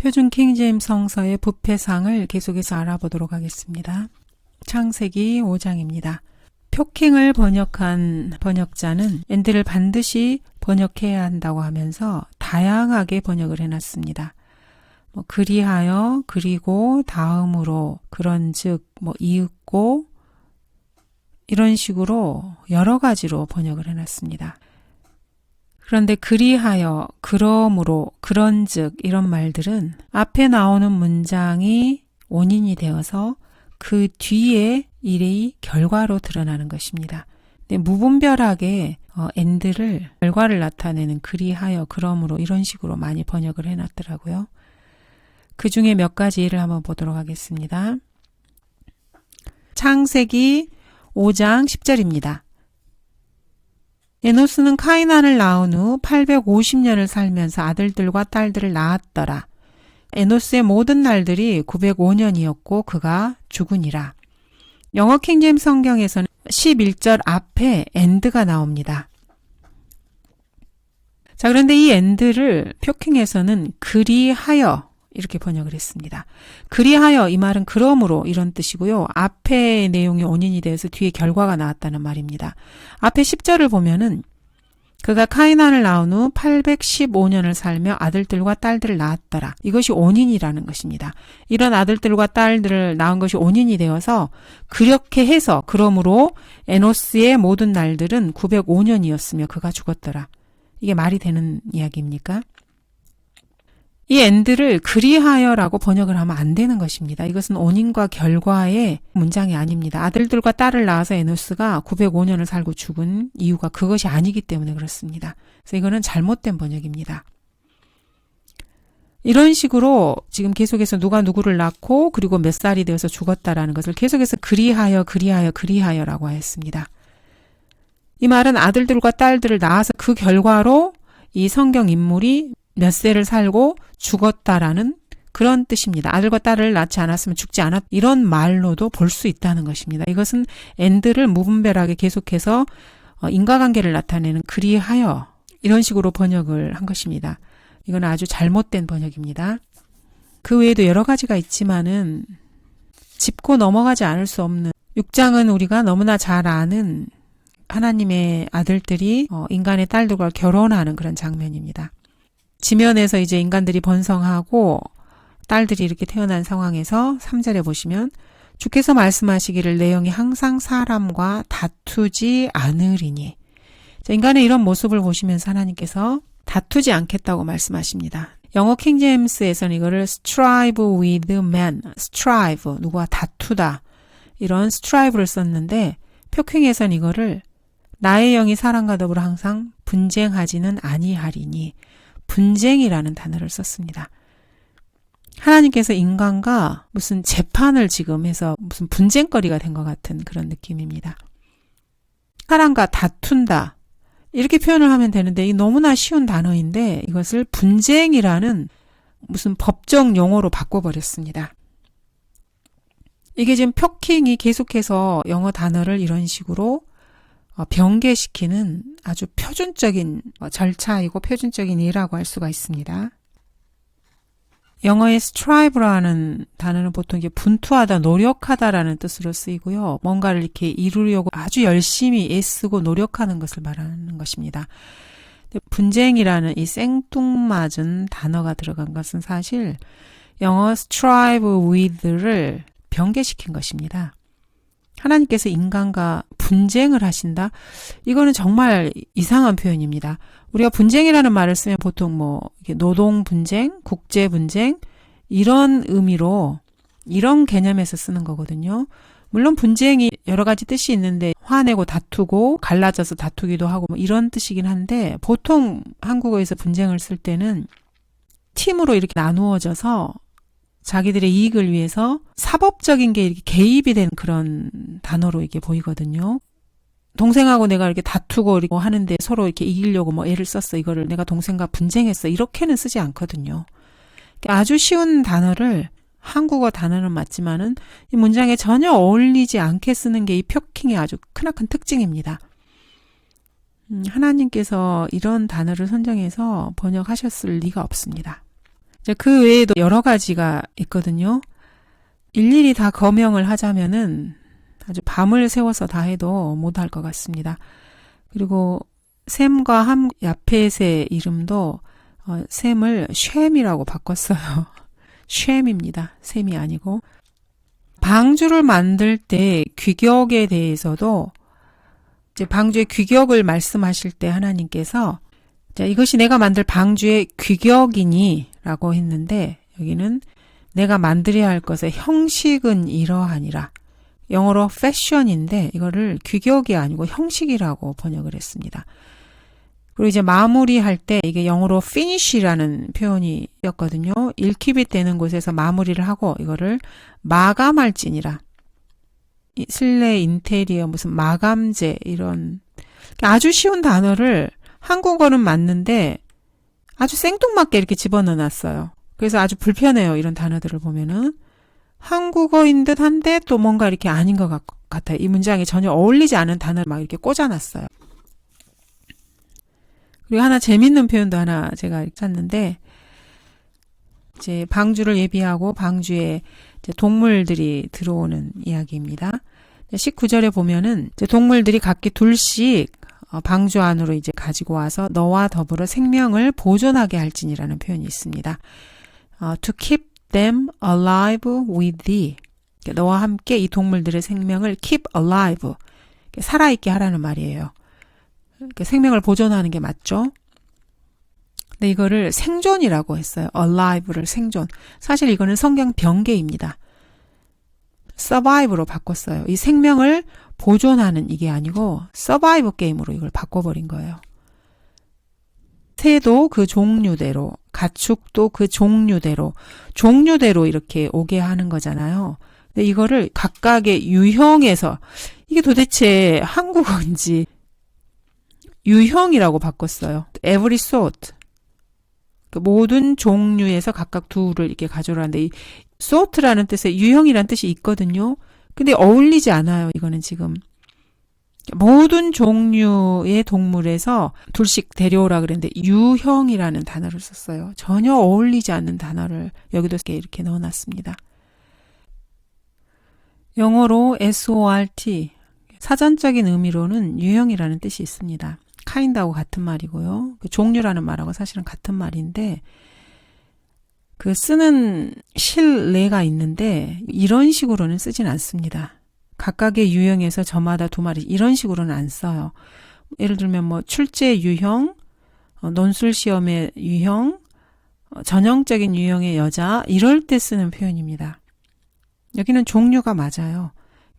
표준 킹제임스 성서의 부패상을 계속해서 알아보도록 하겠습니다. 창세기 5장입니다. 표킹을 번역한 번역자는 and를 반드시 번역해야 한다고 하면서 다양하게 번역을 해놨습니다. 그리하여, 그리고, 다음으로, 그런즉, 이윽고 이런 식으로 여러 가지로 번역을 해놨습니다. 그런데 그리하여, 그러므로, 그런즉 이런 말들은 앞에 나오는 문장이 원인이 되어서 그 뒤에 일의 결과로 드러나는 것입니다. 근데 무분별하게 and를 결과를 나타내는 그리하여, 그러므로 이런 식으로 많이 번역을 해놨더라고요. 그 중에 몇 가지 예를 한번 보도록 하겠습니다. 창세기 5장 10절입니다. 에노스는 카이난을 낳은 후 850년을 살면서 아들들과 딸들을 낳았더라. 에노스의 모든 날들이 905년이었고 그가 죽으니라. 영어 킹제임스 성경에서는 11절 앞에 and가 나옵니다. 자, 그런데 이 and를 표킹에서는 그리하여 이렇게 번역을 했습니다. 그리하여 이 말은 그러므로 이런 뜻이고요. 앞의 내용이 원인이 되어서 뒤에 결과가 나왔다는 말입니다. 앞에 10절을 보면은 그가 카이난을 낳은 후 815년을 살며 아들들과 딸들을 낳았더라. 이것이 원인이라는 것입니다. 이런 아들들과 딸들을 낳은 것이 원인이 되어서 그렇게 해서 그러므로 에노스의 모든 날들은 905년이었으며 그가 죽었더라. 이게 말이 되는 이야기입니까? 이 and를 그리하여라고 번역을 하면 안 되는 것입니다. 이것은 원인과 결과의 문장이 아닙니다. 아들들과 딸을 낳아서 에노스가 905년을 살고 죽은 이유가 그것이 아니기 때문에 그렇습니다. 그래서 이거는 잘못된 번역입니다. 이런 식으로 지금 계속해서 누가 누구를 낳고 그리고 몇 살이 되어서 죽었다라는 것을 계속해서 그리하여라고 했습니다. 이 말은 아들들과 딸들을 낳아서 그 결과로 이 성경 인물이 몇 세를 살고 죽었다라는 그런 뜻입니다. 아들과 딸을 낳지 않았으면 죽지 않았 이런 말로도 볼 수 있다는 것입니다. 이것은 and를 무분별하게 계속해서 인과관계를 나타내는 그리하여 이런 식으로 번역을 한 것입니다. 이건 아주 잘못된 번역입니다. 그 외에도 여러 가지가 있지만은 짚고 넘어가지 않을 수 없는 6장은 우리가 너무나 잘 아는 하나님의 아들들이 인간의 딸들과 결혼하는 그런 장면입니다. 지면에서 이제 인간들이 번성하고 딸들이 이렇게 태어난 상황에서 3절에 보시면 주께서 말씀하시기를 내 영이 항상 사람과 다투지 않으리니. 자, 인간의 이런 모습을 보시면서 하나님께서 다투지 않겠다고 말씀하십니다. 영어 킹제임스에서는 이거를 strive with man, strive, 누구와 다투다 이런 strive를 썼는데 표킹에서는 이거를 나의 영이 사람과 더불어 항상 분쟁하지는 아니하리니 분쟁이라는 단어를 썼습니다. 하나님께서 인간과 무슨 재판을 지금 해서 무슨 분쟁거리가 된 것 같은 그런 느낌입니다. 사람과 다툰다 이렇게 표현을 하면 되는데 이 너무나 쉬운 단어인데 이것을 분쟁이라는 무슨 법정 용어로 바꿔버렸습니다. 이게 지금 표킹이 계속해서 영어 단어를 이런 식으로 변개시키는 아주 표준적인 절차이고 표준적인 예라고 할 수가 있습니다. 영어의 strive라는 단어는 보통 이게 분투하다, 노력하다라는 뜻으로 쓰이고요. 뭔가를 이렇게 이루려고 아주 열심히 애쓰고 노력하는 것을 말하는 것입니다. 분쟁이라는 이 생뚱맞은 단어가 들어간 것은 사실 영어 strive with를 변개시킨 것입니다. 하나님께서 인간과 분쟁을 하신다? 이거는 정말 이상한 표현입니다. 우리가 분쟁이라는 말을 쓰면 보통 노동 분쟁, 국제 분쟁 이런 의미로 이런 개념에서 쓰는 거거든요. 물론 분쟁이 여러 가지 뜻이 있는데 화내고 다투고 갈라져서 다투기도 하고 이런 뜻이긴 한데 보통 한국어에서 분쟁을 쓸 때는 팀으로 이렇게 나누어져서 자기들의 이익을 위해서 사법적인 게 이렇게 개입이 된 그런 단어로 이게 보이거든요. 동생하고 내가 이렇게 다투고 이렇게 하는데 서로 이렇게 이기려고 애를 썼어. 이거를 내가 동생과 분쟁했어. 이렇게는 쓰지 않거든요. 아주 쉬운 단어를 한국어 단어는 맞지만은 이 문장에 전혀 어울리지 않게 쓰는 게 이 표킹의 아주 크나큰 특징입니다. 하나님께서 이런 단어를 선정해서 번역하셨을 리가 없습니다. 이제 그 외에도 여러 가지가 있거든요. 일일이 다 거명을 하자면은 아주 밤을 새워서 다 해도 못할 것 같습니다. 그리고 샘과 함 야펫의 이름도 샘을 쉔이라고 바꿨어요. 쉔입니다. 샘이 아니고. 방주를 만들 때 규격에 대해서도 이제 방주의 규격을 말씀하실 때 하나님께서 자, 이것이 내가 만들 방주의 규격이니 라고 했는데 여기는 내가 만들어야 할 것의 형식은 이러하니라. 영어로 fashion인데 이거를 규격이 아니고 형식이라고 번역을 했습니다. 그리고 이제 마무리할 때 이게 영어로 finish라는 표현이 였거든요. 일킵이 되는 곳에서 마무리를 하고 이거를 마감할지니라. 실내 인테리어 무슨 마감재 이런 아주 쉬운 단어를 한국어는 맞는데 아주 생뚱맞게 이렇게 집어넣어놨어요. 그래서 아주 불편해요. 이런 단어들을 보면은. 한국어인 듯 한데 또 뭔가 이렇게 아닌 것 같아요. 이 문장에 전혀 어울리지 않은 단어를 막 이렇게 꽂아놨어요. 그리고 하나 재밌는 표현도 하나 제가 찾는데 이제 방주를 예비하고 방주에 이제 동물들이 들어오는 이야기입니다. 19절에 보면은 이제 동물들이 각기 둘씩 방주 안으로 이제 가지고 와서 너와 더불어 생명을 보존하게 할지니라는 표현이 있습니다. To keep them alive with thee. 너와 함께 이 동물들의 생명을 keep alive. 살아있게 하라는 말이에요. 생명을 보존하는 게 맞죠? 근데 이거를 생존이라고 했어요. alive를 생존. 사실 이거는 성경 변개입니다. survive로 바꿨어요. 이 생명을 보존하는 이게 아니고 survive 게임으로 이걸 바꿔버린 거예요. 새도 그 종류대로, 가축도 그 종류대로 이렇게 오게 하는 거잖아요. 근데 이거를 각각의 유형에서 이게 도대체 한국어인지 유형이라고 바꿨어요. Every sort. 모든 종류에서 각각 둘을 이렇게 가져오라는데 이 sort라는 뜻에 유형이라는 뜻이 있거든요. 근데 어울리지 않아요. 이거는 지금. 모든 종류의 동물에서 둘씩 데려오라 그랬는데 유형이라는 단어를 썼어요. 전혀 어울리지 않는 단어를 여기도 이렇게 넣어놨습니다. 영어로 SORT 사전적인 의미로는 유형이라는 뜻이 있습니다. kind하고 같은 말이고요. 종류라는 말하고 사실은 같은 말인데 그 쓰는 실례가 있는데 이런 식으로는 쓰진 않습니다. 각각의 유형에서 저마다 두 마리 이런 식으로는 안 써요. 예를 들면 뭐 출제 유형, 논술 시험의 유형, 전형적인 유형의 여자 이럴 때 쓰는 표현입니다. 여기는 종류가 맞아요.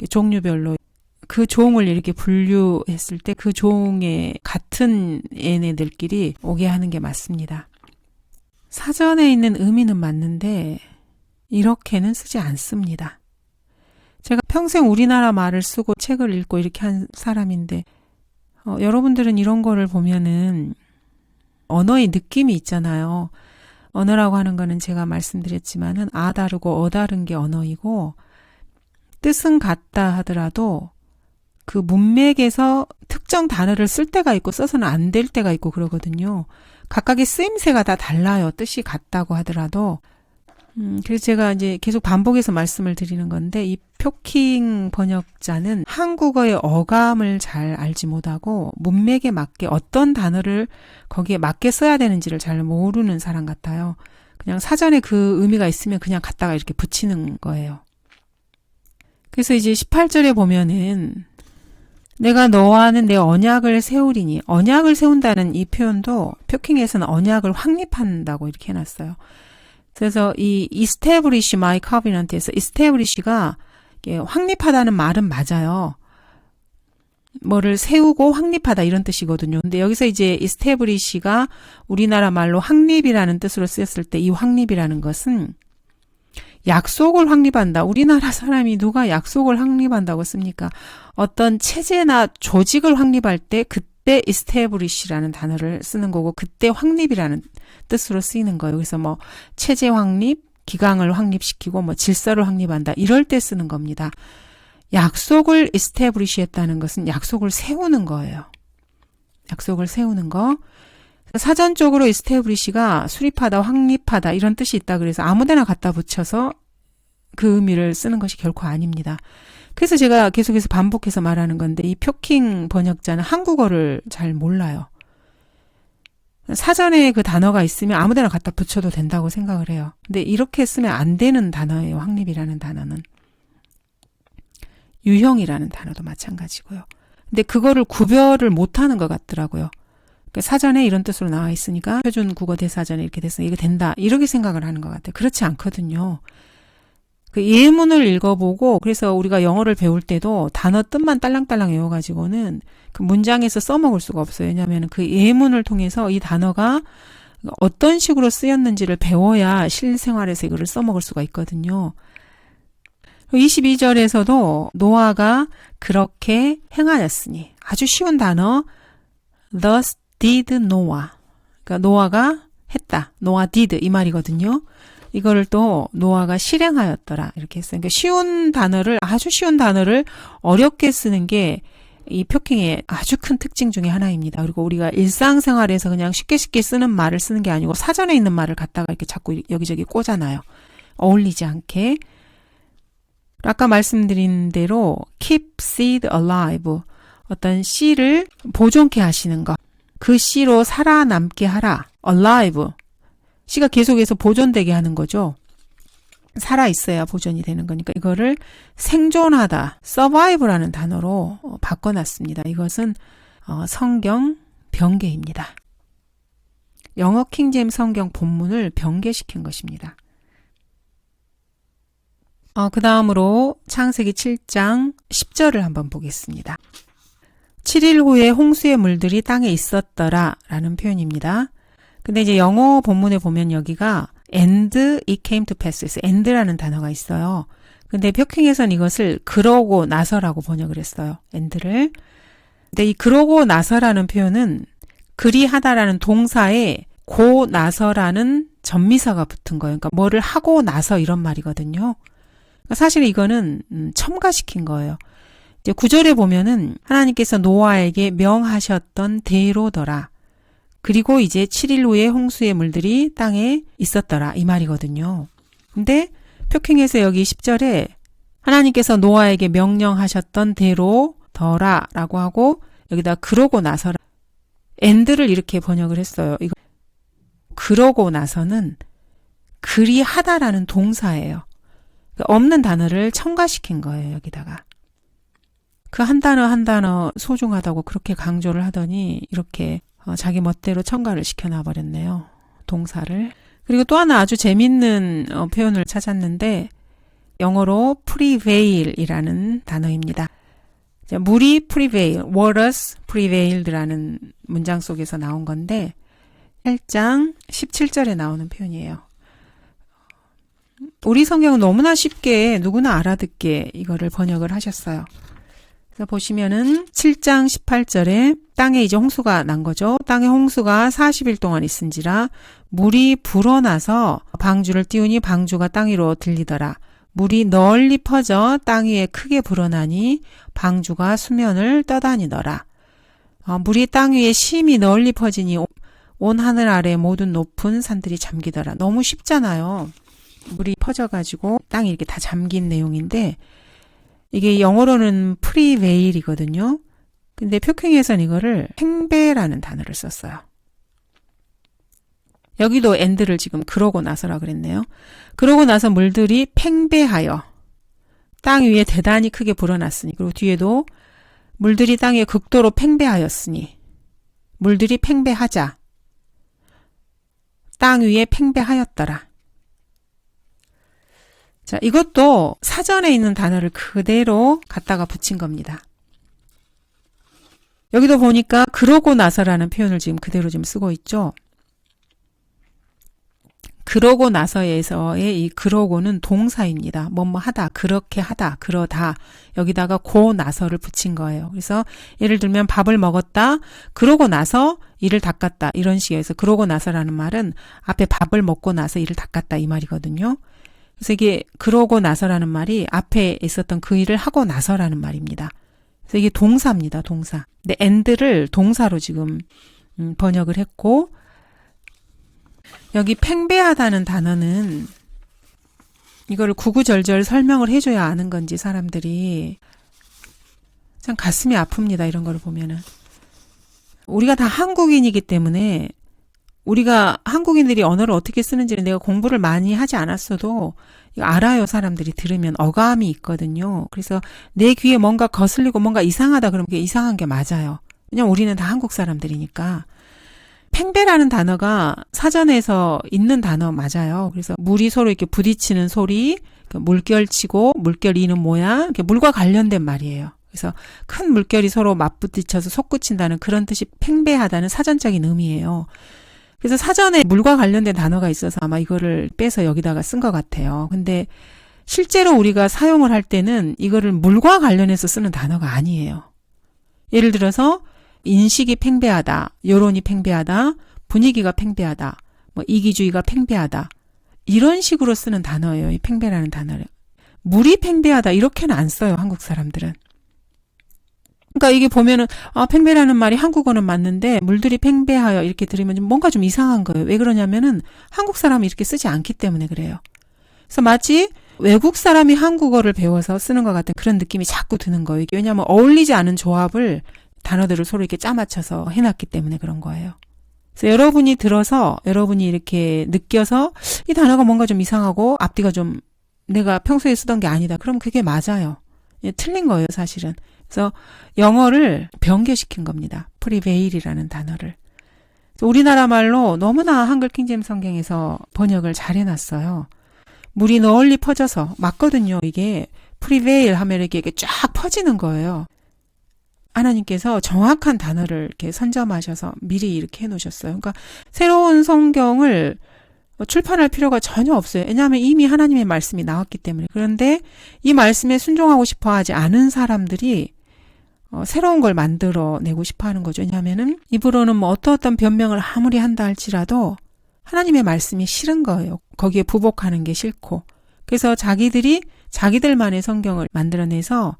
종류별로 그 종을 이렇게 분류했을 때 그 종의 같은 얘네들끼리 오게 하는 게 맞습니다. 사전에 있는 의미는 맞는데 이렇게는 쓰지 않습니다. 제가 평생 우리나라 말을 쓰고 책을 읽고 이렇게 한 사람인데 여러분들은 이런 거를 보면은 언어의 느낌이 있잖아요. 언어라고 하는 거는 제가 말씀드렸지만은 다르고 다른 게 언어이고 뜻은 같다 하더라도 그 문맥에서 특정 단어를 쓸 때가 있고 써서는 안 될 때가 있고 그러거든요. 각각의 쓰임새가 다 달라요. 뜻이 같다고 하더라도. 그래서 제가 이제 계속 반복해서 말씀을 드리는 건데 이 표킹 번역자는 한국어의 어감을 잘 알지 못하고 문맥에 맞게 어떤 단어를 거기에 맞게 써야 되는지를 잘 모르는 사람 같아요. 그냥 사전에 그 의미가 있으면 그냥 갖다가 이렇게 붙이는 거예요. 그래서 이제 18절에 보면은 내가 너와는 내 언약을 세우리니 언약을 세운다는 이 표현도 표킹에서는 언약을 확립한다고 이렇게 해놨어요. 그래서 이 establish my covenant에서 establish가 확립하다는 말은 맞아요. 뭐를 세우고 확립하다 이런 뜻이거든요. 근데 여기서 이제 establish가 우리나라 말로 확립이라는 뜻으로 쓰였을 때 이 확립이라는 것은 약속을 확립한다. 우리나라 사람이 누가 약속을 확립한다고 씁니까? 어떤 체제나 조직을 확립할 때 그때 establish라는 단어를 쓰는 거고 그때 확립이라는 뜻으로 쓰이는 거예요. 그래서 뭐 체제 확립, 기강을 확립시키고 뭐 질서를 확립한다. 이럴 때 쓰는 겁니다. 약속을 establish 했다는 것은 약속을 세우는 거예요. 약속을 세우는 거. 사전적으로 establish가 수립하다, 확립하다 이런 뜻이 있다 그래서 아무데나 갖다 붙여서 그 의미를 쓰는 것이 결코 아닙니다. 그래서 제가 계속해서 반복해서 말하는 건데 이 표킹 번역자는 한국어를 잘 몰라요. 사전에 그 단어가 있으면 아무데나 갖다 붙여도 된다고 생각을 해요. 근데 이렇게 쓰면 안 되는 단어예요. 확립이라는 단어는. 유형이라는 단어도 마찬가지고요. 근데 그거를 구별을 못하는 것 같더라고요. 그러니까 사전에 이런 뜻으로 나와 있으니까 표준 국어 대사전에 이렇게 됐으니까 이거 된다 이렇게 생각을 하는 것 같아요. 그렇지 않거든요. 그 예문을 읽어보고 그래서 우리가 영어를 배울 때도 단어 뜻만 딸랑딸랑 외워가지고는 그 문장에서 써먹을 수가 없어요. 왜냐하면 그 예문을 통해서 이 단어가 어떤 식으로 쓰였는지를 배워야 실생활에서 이거를 써먹을 수가 있거든요. 22절에서도 노아가 그렇게 행하였으니 아주 쉬운 단어 thus did Noah. 그러니까 노아가 했다. 노아 did 이 말이거든요. 이거를 또 노아가 실행하였더라 이렇게 했어요. 그러니까 쉬운 단어를 아주 쉬운 단어를 어렵게 쓰는 게 이 표킹의 아주 큰 특징 중에 하나입니다. 그리고 우리가 일상생활에서 그냥 쉽게 쓰는 말을 쓰는 게 아니고 사전에 있는 말을 갖다가 이렇게 자꾸 여기저기 꽂아놔요. 어울리지 않게. 아까 말씀드린 대로 keep seed alive 어떤 씨를 보존케 하시는 것. 그 씨로 살아남게 하라. alive. 씨가 계속해서 보존되게 하는 거죠. 살아있어야 보존이 되는 거니까 이거를 생존하다, survive라는 단어로 바꿔놨습니다. 이것은 성경 변개입니다. 영어 킹제임스 성경 본문을 변개시킨 것입니다. 그 다음으로 창세기 7장 10절을 한번 보겠습니다. 7일 후에 홍수의 물들이 땅에 있었더라 라는 표현입니다. 근데 이제 영어 본문에 보면 여기가 and it came to pass 에서 and라는 단어가 있어요. 근데 표킹에선 이것을 그러고 나서라고 번역을 했어요. and를. 근데 이 그러고 나서라는 표현은 그리하다라는 동사에 고 나서라는 전미사가 붙은 거예요. 그러니까 뭐를 하고 나서 이런 말이거든요. 사실 이거는 첨가시킨 거예요. 이제 9절에 보면은 하나님께서 노아에게 명하셨던 대로더라. 그리고 이제 7일 후에 홍수의 물들이 땅에 있었더라 이 말이거든요. 근데 표킹에서 여기 10절에 하나님께서 노아에게 명령하셨던 대로더라 라고 하고 여기다 그러고 나서라 and를 이렇게 번역을 했어요. 이거 그러고 나서는 그리하다라는 동사예요. 없는 단어를 첨가시킨 거예요. 여기다가. 그 한 단어 한 단어 소중하다고 그렇게 강조를 하더니 이렇게 자기 멋대로 첨가를 시켜놔 버렸네요. 동사를. 그리고 또 하나 아주 재밌는 표현을 찾았는데 영어로 prevail이라는 단어입니다. 물이 prevail, waters prevailed라는 문장 속에서 나온 건데 8장 17절에 나오는 표현이에요. 우리 성경은 너무나 쉽게 누구나 알아듣게 이거를 번역을 하셨어요. 그래서 보시면은 7장 18절에 땅에 이제 홍수가 난 거죠. 땅에 홍수가 40일 동안 있은지라 물이 불어나서 방주를 띄우니 방주가 땅 위로 들리더라. 물이 널리 퍼져 땅 위에 크게 불어나니 방주가 수면을 떠다니더라. 물이 땅 위에 심히 널리 퍼지니 온 하늘 아래 모든 높은 산들이 잠기더라. 너무 쉽잖아요. 물이 퍼져가지고 땅이 이렇게 다 잠긴 내용인데 이게 영어로는 prevail이거든요. 근데 표킹에서는 이거를 팽배라는 단어를 썼어요. 여기도 and를 지금 그러고 나서라 그랬네요. 그러고 나서 물들이 팽배하여 땅 위에 대단히 크게 불어났으니 그리고 뒤에도 물들이 땅에 극도로 팽배하였으니 물들이 팽배하자 땅 위에 팽배하였더라. 자, 이것도 사전에 있는 단어를 그대로 갖다가 붙인 겁니다. 여기도 보니까 그러고 나서라는 표현을 지금 그대로 지금 쓰고 있죠. 그러고 나서에서의 이 그러고는 동사입니다. 뭐뭐 하다, 그렇게 하다, 그러다 여기다가 고 나서를 붙인 거예요. 그래서 예를 들면 밥을 먹었다, 그러고 나서 이를 닦았다 이런 식에서 그러고 나서라는 말은 앞에 밥을 먹고 나서 이를 닦았다 이 말이거든요. 그래서 이게 그러고 나서라는 말이 앞에 있었던 그 일을 하고 나서라는 말입니다. 그래서 이게 동사입니다. 동사. 근데 and를 동사로 지금 번역을 했고, 여기 팽배하다는 단어는 이거를 구구절절 설명을 해줘야 아는 건지 사람들이 참 가슴이 아픕니다. 이런 거를 보면은. 우리가 다 한국인이기 때문에 우리가 한국인들이 언어를 어떻게 쓰는지를 내가 공부를 많이 하지 않았어도 알아요. 사람들이 들으면 어감이 있거든요. 그래서 내 귀에 뭔가 거슬리고 뭔가 이상하다 그러면 그게 이상한 게 맞아요. 왜냐면 우리는 다 한국 사람들이니까. 팽배라는 단어가 사전에서 있는 단어 맞아요. 그래서 물이 서로 이렇게 부딪히는 소리, 물결치고 물결 이는 모양, 물과 관련된 말이에요. 그래서 큰 물결이 서로 맞부딪혀서 솟구친다는 그런 뜻이 팽배하다는 사전적인 의미예요. 그래서 사전에 물과 관련된 단어가 있어서 아마 이거를 빼서 여기다가 쓴 것 같아요. 근데 실제로 우리가 사용을 할 때는 이거를 물과 관련해서 쓰는 단어가 아니에요. 예를 들어서 인식이 팽배하다, 여론이 팽배하다, 분위기가 팽배하다, 이기주의가 팽배하다 이런 식으로 쓰는 단어예요. 이 팽배라는 단어를. 물이 팽배하다 이렇게는 안 써요. 한국 사람들은. 그러니까 이게 보면은 팽배라는 말이 한국어는 맞는데 물들이 팽배하여 이렇게 들으면 뭔가 좀 이상한 거예요. 왜 그러냐면은 한국 사람이 이렇게 쓰지 않기 때문에 그래요. 그래서 마치 외국 사람이 한국어를 배워서 쓰는 것 같은 그런 느낌이 자꾸 드는 거예요. 왜냐하면 어울리지 않은 조합을 단어들을 서로 이렇게 짜맞춰서 해놨기 때문에 그런 거예요. 그래서 여러분이 들어서 여러분이 이렇게 느껴서 이 단어가 뭔가 좀 이상하고 앞뒤가 좀 내가 평소에 쓰던 게 아니다. 그럼 그게 맞아요. 틀린 거예요, 사실은. 그래서 영어를 변개시킨 겁니다. prevail이라는 단어를. 우리나라 말로 너무나 한글 킹제임스 성경에서 번역을 잘 해놨어요. 물이 널리 퍼져서 맞거든요. 이게 prevail 하면 이렇게 쫙 퍼지는 거예요. 하나님께서 정확한 단어를 이렇게 선점하셔서 미리 이렇게 해놓으셨어요. 그러니까 새로운 성경을 출판할 필요가 전혀 없어요. 왜냐하면 이미 하나님의 말씀이 나왔기 때문에. 그런데 이 말씀에 순종하고 싶어 하지 않은 사람들이 새로운 걸 만들어내고 싶어 하는 거죠. 왜냐하면은 입으로는 어떤 변명을 아무리 한다 할지라도 하나님의 말씀이 싫은 거예요. 거기에 부복하는 게 싫고. 그래서 자기들이 자기들만의 성경을 만들어내서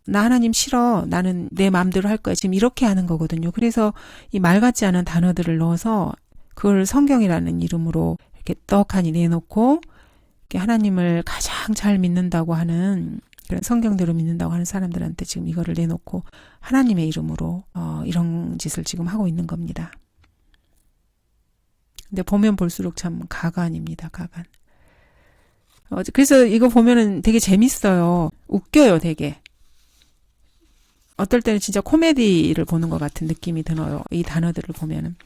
나 하나님 싫어. 나는 내 마음대로 할 거야. 지금 이렇게 하는 거거든요. 그래서 이 말 같지 않은 단어들을 넣어서 그걸 성경이라는 이름으로 이렇게 떡하니 내놓고 하나님을 가장 잘 믿는다고 하는 그런 성경대로 믿는다고 하는 사람들한테 지금 이거를 내놓고 하나님의 이름으로 이런 짓을 지금 하고 있는 겁니다. 근데 보면 볼수록 참 가관입니다. 가관. 그래서 이거 보면은 되게 재밌어요. 웃겨요, 되게. 어떨 때는 진짜 코미디를 보는 것 같은 느낌이 들어요. 이 단어들을 보면은.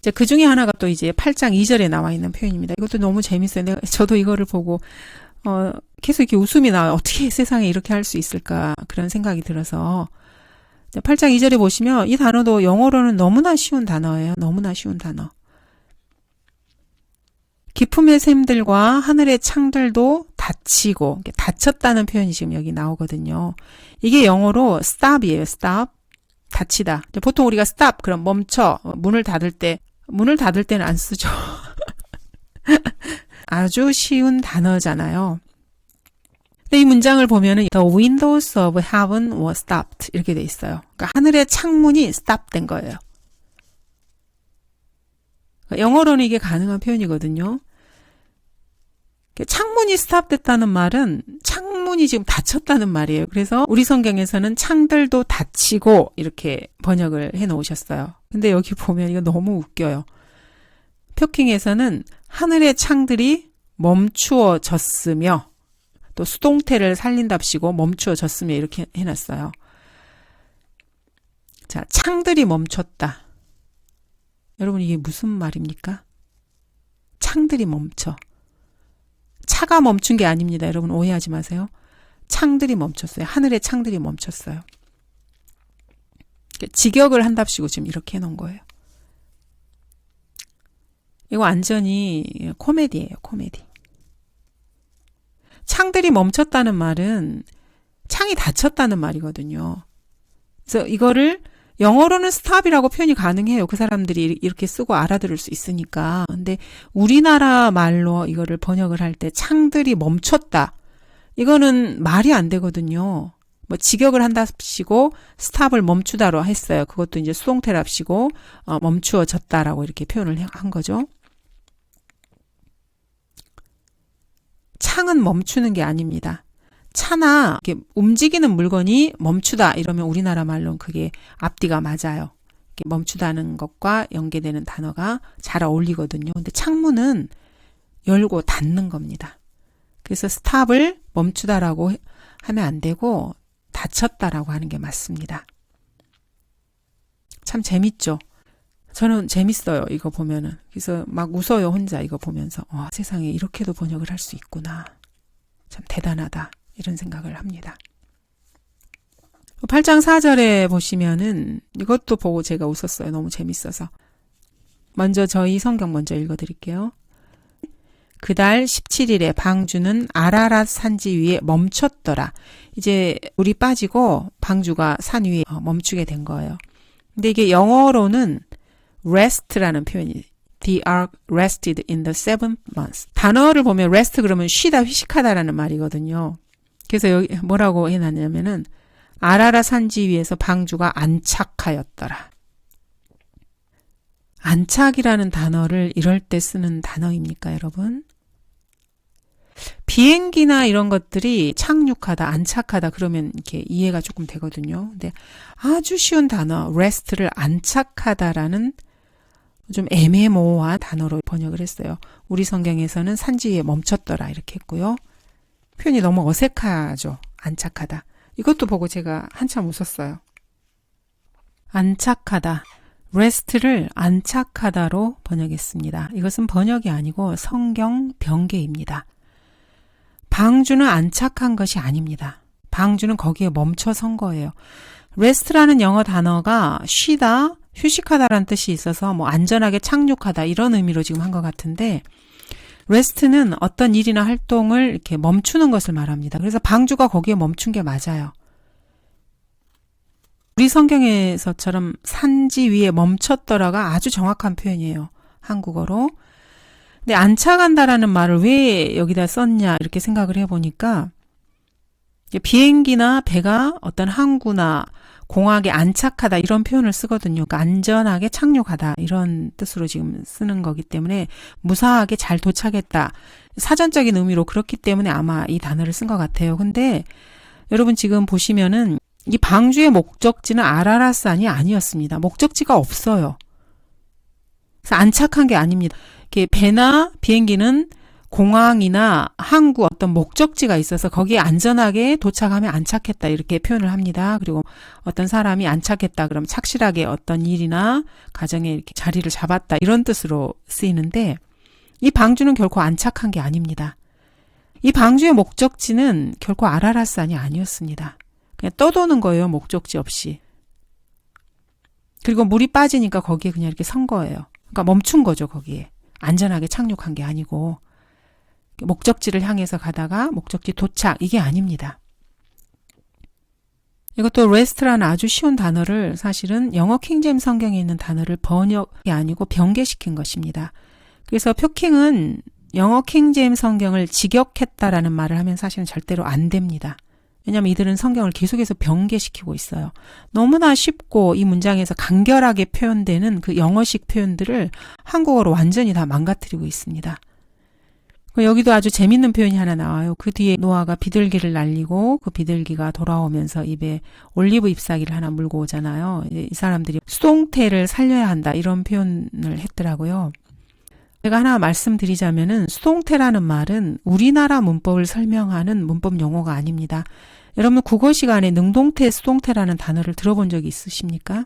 이제 그 중에 하나가 또 이제 8장 2절에 나와 있는 표현입니다. 이것도 너무 재밌어요. 저도 이거를 보고 계속 이렇게 웃음이 나와요. 어떻게 세상에 이렇게 할 수 있을까 그런 생각이 들어서 8장 2절에 보시면 이 단어도 영어로는 너무나 쉬운 단어예요. 너무나 쉬운 단어. 깊음의 샘들과 하늘의 창들도 닫히고 닫혔다는 표현이 지금 여기 나오거든요. 이게 영어로 stop이에요. stop. 닫히다. 보통 우리가 stop 그럼 멈춰. 문을 닫을 때는 안 쓰죠. 아주 쉬운 단어잖아요. 근데 이 문장을 보면은 The windows of heaven were stopped 이렇게 돼 있어요. 그러니까 하늘의 창문이 stop 된 거예요. 영어로는 이게 가능한 표현이거든요. 창문이 stop 됐다는 말은 창문이 지금 닫혔다는 말이에요. 그래서 우리 성경에서는 창들도 닫히고 이렇게 번역을 해 놓으셨어요. 근데 여기 보면 이거 너무 웃겨요. 표킹에서는 하늘의 창들이 멈추어졌으며 또 수동태를 살린답시고 멈추어졌으며 이렇게 해놨어요. 자, 창들이 멈췄다. 여러분 이게 무슨 말입니까? 창들이 멈춰. 차가 멈춘 게 아닙니다. 여러분 오해하지 마세요. 창들이 멈췄어요. 하늘의 창들이 멈췄어요. 직역을 한답시고 지금 이렇게 해놓은 거예요. 이거 완전히 코미디예요. 코미디. 창들이 멈췄다는 말은 창이 닫혔다는 말이거든요. 그래서 이거를 영어로는 stop이라고 표현이 가능해요. 그 사람들이 이렇게 쓰고 알아들을 수 있으니까. 근데 우리나라 말로 이거를 번역을 할 때 창들이 멈췄다. 이거는 말이 안 되거든요. 뭐 직역을 한답시고 스탑을 멈추다로 했어요. 그것도 이제 수동태랍시고 멈추어졌다라고 이렇게 표현을 한 거죠. 창은 멈추는 게 아닙니다. 차나 이렇게 움직이는 물건이 멈추다 이러면 우리나라 말로는 그게 앞뒤가 맞아요. 이렇게 멈추다는 것과 연계되는 단어가 잘 어울리거든요. 근데 창문은 열고 닫는 겁니다. 그래서 스탑을 멈추다라고 하면 안 되고 닫혔다라고 하는 게 맞습니다. 참 재밌죠? 저는 재밌어요. 이거 보면은. 그래서 막 웃어요. 혼자 이거 보면서. 세상에 이렇게도 번역을 할 수 있구나. 참 대단하다. 이런 생각을 합니다. 8장 4절에 보시면은 이것도 보고 제가 웃었어요. 너무 재밌어서. 먼저 저희 성경 먼저 읽어드릴게요. 그달 17일에 방주는 아라랏 산지 위에 멈췄더라. 이제 물이 빠지고 방주가 산 위에 멈추게 된 거예요. 근데 이게 영어로는 rest라는 표현이 The ark rested in the seventh month. 단어를 보면 rest 그러면 쉬다, 휴식하다라는 말이거든요. 그래서 여기 뭐라고 해놨냐면은 아라랏 산지 위에서 방주가 안착하였더라. 안착이라는 단어를 이럴 때 쓰는 단어입니까, 여러분? 비행기나 이런 것들이 착륙하다, 안착하다 그러면 이렇게 이해가 조금 되거든요. 근데 아주 쉬운 단어, rest를 안착하다라는 좀 애매모호한 단어로 번역을 했어요. 우리 성경에서는 산지 위에 멈췄더라 이렇게 했고요. 표현이 너무 어색하죠. 안착하다. 이것도 보고 제가 한참 웃었어요. 안착하다. rest를 안착하다로 번역했습니다. 이것은 번역이 아니고 성경 변개입니다. 방주는 안착한 것이 아닙니다. 방주는 거기에 멈춰 선 거예요. rest라는 영어 단어가 쉬다, 휴식하다라는 뜻이 있어서 뭐 안전하게 착륙하다 이런 의미로 지금 한 것 같은데 rest는 어떤 일이나 활동을 이렇게 멈추는 것을 말합니다. 그래서 방주가 거기에 멈춘 게 맞아요. 우리 성경에서처럼 산지 위에 멈췄더라가 아주 정확한 표현이에요. 한국어로. 근데 안착한다라는 말을 왜 여기다 썼냐 이렇게 생각을 해보니까 비행기나 배가 어떤 항구나 공항에 안착하다 이런 표현을 쓰거든요. 그러니까 안전하게 착륙하다 이런 뜻으로 지금 쓰는 거기 때문에 무사하게 잘 도착했다. 사전적인 의미로 그렇기 때문에 아마 이 단어를 쓴 것 같아요. 근데 여러분 지금 보시면은 이 방주의 목적지는 아라랏산이 아니었습니다. 목적지가 없어요. 그래서 안착한 게 아닙니다. 이렇게 배나 비행기는 공항이나 항구 어떤 목적지가 있어서 거기에 안전하게 도착하면 안착했다 이렇게 표현을 합니다. 그리고 어떤 사람이 안착했다 그러면 착실하게 어떤 일이나 가정에 이렇게 자리를 잡았다 이런 뜻으로 쓰이는데 이 방주는 결코 안착한 게 아닙니다. 이 방주의 목적지는 결코 아라랏산이 아니었습니다. 그냥 떠도는 거예요. 목적지 없이. 그리고 물이 빠지니까 거기에 그냥 이렇게 선 거예요. 그러니까 멈춘 거죠. 거기에. 안전하게 착륙한 게 아니고 목적지를 향해서 가다가 목적지 도착 이게 아닙니다. 이것도 rest라는 아주 쉬운 단어를 사실은 영어 킹제임스 성경에 있는 단어를 번역이 아니고 변개시킨 것입니다. 그래서 표킹은 영어 킹제임스 성경을 직역했다라는 말을 하면 사실은 절대로 안 됩니다. 왜냐하면 이들은 성경을 계속해서 변개시키고 있어요. 너무나 쉽고 이 문장에서 간결하게 표현되는 그 영어식 표현들을 한국어로 완전히 다 망가뜨리고 있습니다. 여기도 아주 재밌는 표현이 하나 나와요. 그 뒤에 노아가 비둘기를 날리고 그 비둘기가 돌아오면서 입에 올리브 잎사귀를 하나 물고 오잖아요. 이 사람들이 수동태를 살려야 한다 이런 표현을 했더라고요. 제가 하나 말씀드리자면은 수동태라는 말은 우리나라 문법을 설명하는 문법 용어가 아닙니다. 여러분 국어 시간에 능동태, 수동태라는 단어를 들어본 적이 있으십니까?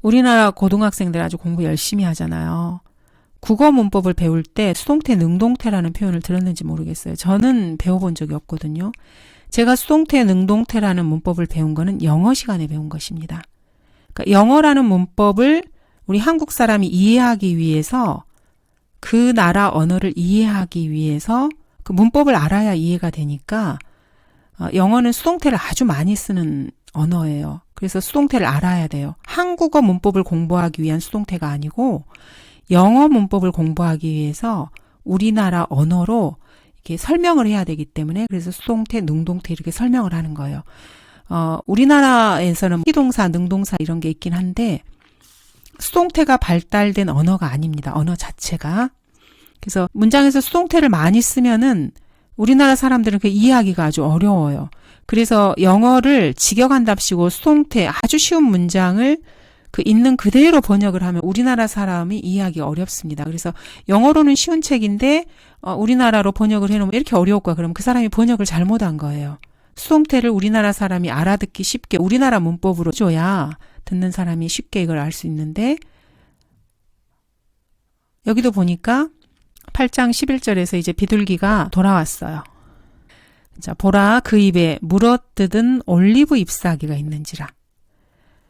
우리나라 고등학생들 아주 공부 열심히 하잖아요. 국어 문법을 배울 때 수동태, 능동태라는 표현을 들었는지 모르겠어요. 저는 배워본 적이 없거든요. 제가 수동태, 능동태라는 문법을 배운 거는 영어 시간에 배운 것입니다. 그러니까 영어라는 문법을 우리 한국 사람이 이해하기 위해서 그 나라 언어를 이해하기 위해서 그 문법을 알아야 이해가 되니까 영어는 수동태를 아주 많이 쓰는 언어예요. 그래서 수동태를 알아야 돼요. 한국어 문법을 공부하기 위한 수동태가 아니고 영어 문법을 공부하기 위해서 우리나라 언어로 이렇게 설명을 해야 되기 때문에 그래서 수동태, 능동태 이렇게 설명을 하는 거예요. 우리나라에서는 피동사, 능동사 이런 게 있긴 한데 수동태가 발달된 언어가 아닙니다. 언어 자체가. 그래서 문장에서 수동태를 많이 쓰면은 우리나라 사람들은 그 이해하기가 아주 어려워요. 그래서 영어를 직역한답시고 수동태 아주 쉬운 문장을 그 있는 그대로 번역을 하면 우리나라 사람이 이해하기 어렵습니다. 그래서 영어로는 쉬운 책인데 우리나라로 번역을 해놓으면 이렇게 어려울까? 그럼 그 사람이 번역을 잘못한 거예요. 수동태를 우리나라 사람이 알아듣기 쉽게 우리나라 문법으로 줘야 듣는 사람이 쉽게 이걸 알 수 있는데 여기도 보니까 8장 11절에서 이제 비둘기가 돌아왔어요. 자, 보라 그 입에 물어뜯은 올리브 잎사귀가 있는지라.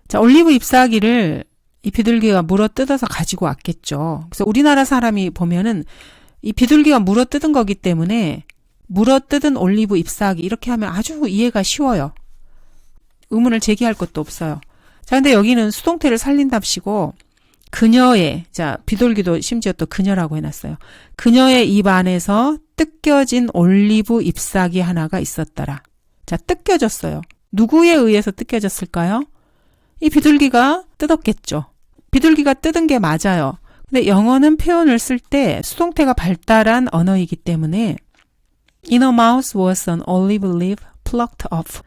자, 올리브 잎사귀를 이 비둘기가 물어뜯어서 가지고 왔겠죠. 그래서 우리나라 사람이 보면은 이 비둘기가 물어뜯은 거기 때문에 물어뜯은 올리브 잎사귀 이렇게 하면 아주 이해가 쉬워요. 의문을 제기할 것도 없어요. 자, 근데 여기는 수동태를 살린답시고 그녀의, 자, 비둘기도 심지어 또 그녀라고 해놨어요. 그녀의 입 안에서 뜯겨진 올리브 잎사귀 하나가 있었더라. 자, 뜯겨졌어요. 누구에 의해서 뜯겨졌을까요? 이 비둘기가 뜯었겠죠. 비둘기가 뜯은 게 맞아요. 근데 영어는 표현을 쓸 때 수동태가 발달한 언어이기 때문에 In a mouse was an olive leaf plucked off.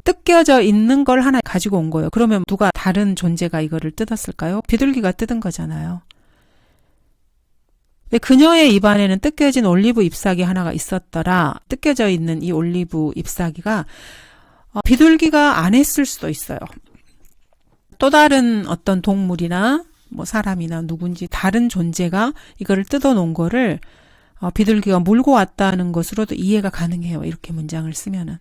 뜯겨져 있는 걸 하나 가지고 온 거예요. 그러면 누가 다른 존재가 이거를 뜯었을까요? 비둘기가 뜯은 거잖아요. 근데 그녀의 입 안에는 뜯겨진 올리브 잎사귀 하나가 있었더라. 뜯겨져 있는 이 올리브 잎사귀가 비둘기가 안 했을 수도 있어요. 또 다른 어떤 동물이나 뭐 사람이나 누군지 다른 존재가 이거를 뜯어 놓은 거를 비둘기가 물고 왔다는 것으로도 이해가 가능해요. 이렇게 문장을 쓰면은.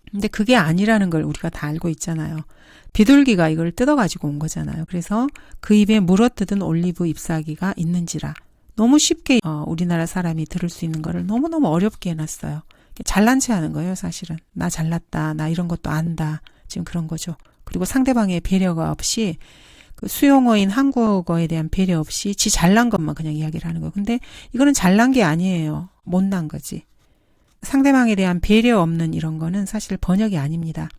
근데 그게 아니라는 걸 우리가 다 알고 있잖아요. 비둘기가 이걸 뜯어가지고 온 거잖아요. 그래서 그 입에 물어뜯은 올리브 잎사귀가 있는지라. 너무 쉽게 우리나라 사람이 들을 수 있는 거를 너무너무 어렵게 해놨어요. 잘난 체 하는 거예요, 사실은. 나 잘났다, 나 이런 것도 안다. 지금 그런 거죠. 그리고 상대방의 배려가 없이 그 수용어인 한국어에 대한 배려 없이 지 잘난 것만 그냥 이야기를 하는 거예요. 근데 이거는 잘난 게 아니에요. 못난 거지. 상대방에 대한 배려 없는 이런 거는 사실 번역이 아닙니다.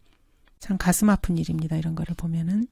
참 가슴 아픈 일입니다. 이런 거를 보면은.